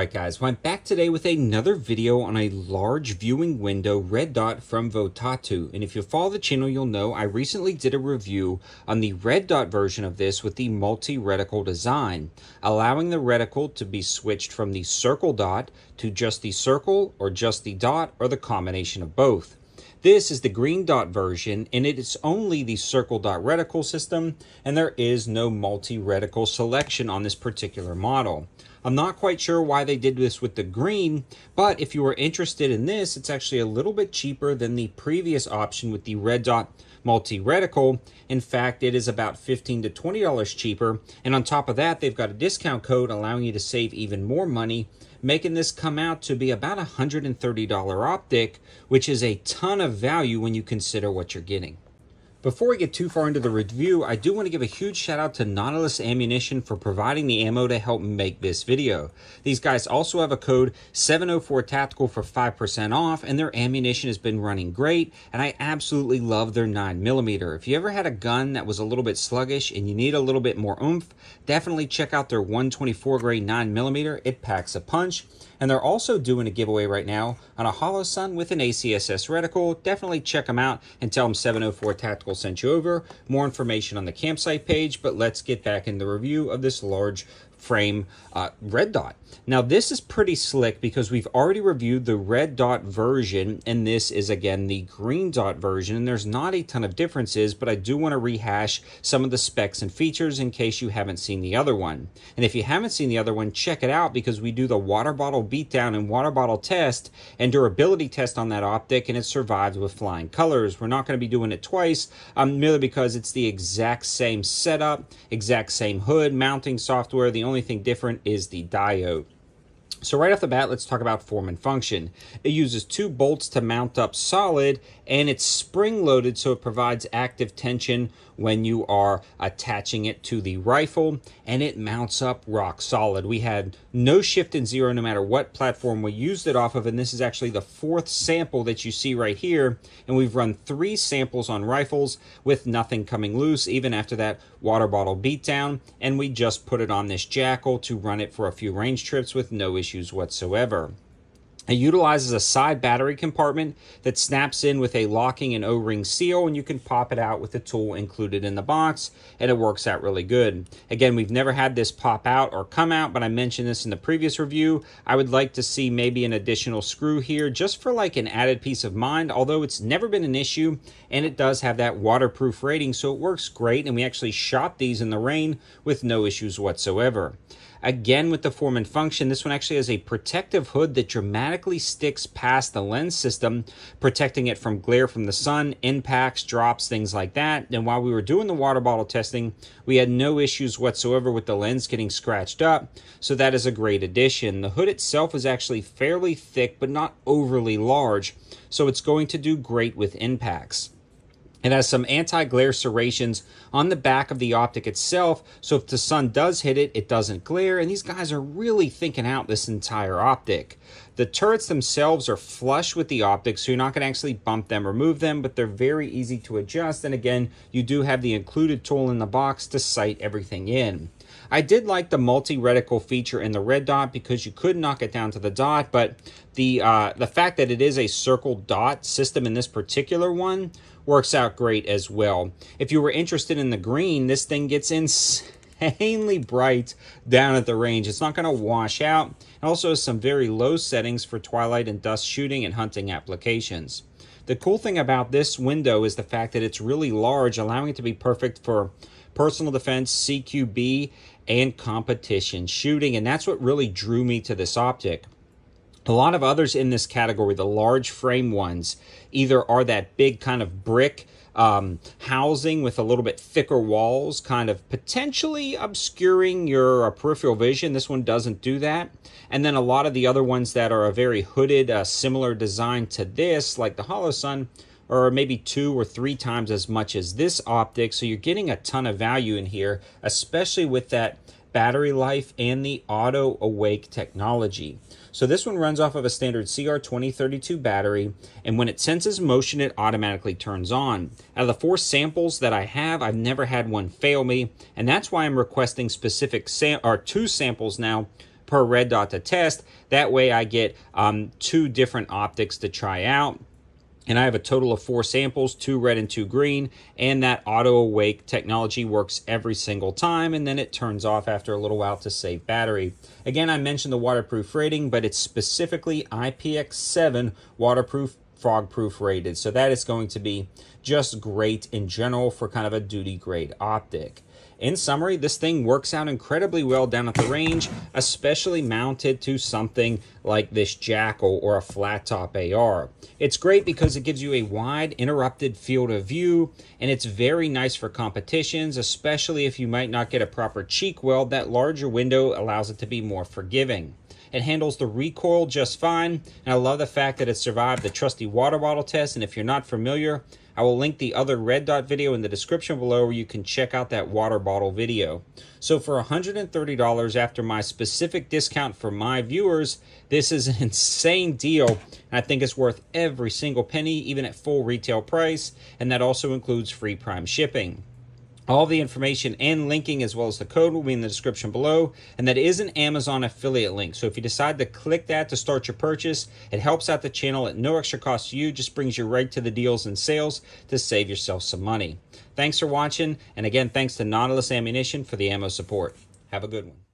Alright guys, well, I'm back today with another video on a large viewing window red dot from VOTATU. And if you follow the channel, you'll know I recently did a review on the red dot version of this with the multi-reticle design, allowing the reticle to be switched from the circle dot to just the circle or just the dot or the combination of both. This is the green dot version, and it is only the circle dot reticle system, and there is no multi-reticle selection on this particular model. I'm not quite sure why they did this with the green, but if you are interested in this, it's actually a little bit cheaper than the previous option with the red dot multi-reticle. In fact, it is about $15 to $20 cheaper, and on top of that, they've got a discount code allowing you to save even more money, making this come out to be about a $130 optic, which is a ton of value when you consider what you're getting. Before we get too far into the review, I do want to give a huge shout out to Nautilus Ammunition for providing the ammo to help make this video. These guys also have a code 704 Tactical for 5% off, and their ammunition has been running great, and I absolutely love their 9mm. If you ever had a gun that was a little bit sluggish and you need a little bit more oomph, definitely check out their 124 grade 9mm. It packs a punch. And they're also doing a giveaway right now on a Holosun with an ACSS reticle. Definitely check them out and tell them 704 Tactical sent you over. More information on the campsite page, but let's get back in the review of this large frame red dot. Now this is pretty slick because we've already reviewed the red dot version, and this is again the green dot version, and there's not a ton of differences, but I do want to rehash some of the specs and features in case you haven't seen the other one. And if you haven't seen the other one, check it out because we do the water bottle beatdown and water bottle test and durability test on that optic, and it survives with flying colors. We're not going to be doing it twice, merely because it's the exact same setup, exact same hood, mounting software. The only thing different is the diode. So right off the bat, let's talk about form and function. It uses 2 bolts to mount up solid, and it's spring-loaded, so it provides active tension when you are attaching it to the rifle, and it mounts up rock solid. We had no shift in zero no matter what platform we used it off of, and this is actually the 4th sample that you see right here, and we've run 3 samples on rifles with nothing coming loose, even after that water bottle beatdown, and we just put it on this jackal to run it for a few range trips with no issues whatsoever. It utilizes a side battery compartment that snaps in with a locking and O-ring seal, and you can pop it out with the tool included in the box, and it works out really good. Again, we've never had this pop out or come out, but I mentioned this in the previous review. I would like to see maybe an additional screw here just for like an added peace of mind, although it's never been an issue, and it does have that waterproof rating, so it works great, and we actually shot these in the rain with no issues whatsoever. Again, with the form and function, this one actually has a protective hood that dramatically sticks past the lens system, protecting it from glare from the sun, impacts, drops, things like that. And while we were doing the water bottle testing, we had no issues whatsoever with the lens getting scratched up, so that is a great addition. The hood itself is actually fairly thick, but not overly large, so it's going to do great with impacts. It has some anti-glare serrations on the back of the optic itself, so if the sun does hit it, it doesn't glare, and these guys are really thinking out this entire optic. The turrets themselves are flush with the optic, so you're not going to actually bump them or move them, but they're very easy to adjust, and again, you do have the included tool in the box to sight everything in. I did like the multi-reticle feature in the red dot because you could knock it down to the dot, but the fact that it is a circle dot system in this particular one works out great as well. If you were interested in the green, this thing gets insanely bright down at the range. It's not going to wash out. It also has some very low settings for twilight and dusk shooting and hunting applications. The cool thing about this window is the fact that it's really large, allowing it to be perfect for personal defense, CQB, and competition shooting, and that's what really drew me to this optic. A lot of others in this category, the large frame ones, either are that big kind of brick housing with a little bit thicker walls, kind of potentially obscuring your peripheral vision. This one doesn't do that. And then a lot of the other ones that are a very hooded, similar design to this, like the Holosun, or maybe 2 or 3 times as much as this optic. So you're getting a ton of value in here, especially with that battery life and the auto awake technology. So this one runs off of a standard CR2032 battery, and when it senses motion, it automatically turns on. Out of the 4 samples that I have, I've never had one fail me, and that's why I'm requesting specific 2 samples now per red dot to test. That way I get 2 different optics to try out. And I have a total of 4 samples, 2 red and 2 green, and that auto awake technology works every single time, and then it turns off after a little while to save battery. Again, I mentioned the waterproof rating, but it's specifically IPX7 waterproof, fog-proof rated. So that is going to be just great in general for kind of a duty grade optic. In summary, this thing works out incredibly well down at the range, especially mounted to something like this Jackal or a flat top AR. It's great because it gives you a wide interrupted field of view, and it's very nice for competitions, especially if you might not get a proper cheek weld. That larger window allows it to be more forgiving. It handles the recoil just fine, and I love the fact that it survived the trusty water bottle test. And if you're not familiar, I will link the other red dot video in the description below where you can check out that water bottle video. So for $130 after my specific discount for my viewers, this is an insane deal. And I think it's worth every single penny, even at full retail price. And that also includes free Prime shipping. All the information and linking as well as the code will be in the description below, and that is an Amazon affiliate link. So if you decide to click that to start your purchase, it helps out the channel at no extra cost to you, just brings you right to the deals and sales to save yourself some money. Thanks for watching, and again, thanks to Nautilus Ammunition for the ammo support. Have a good one.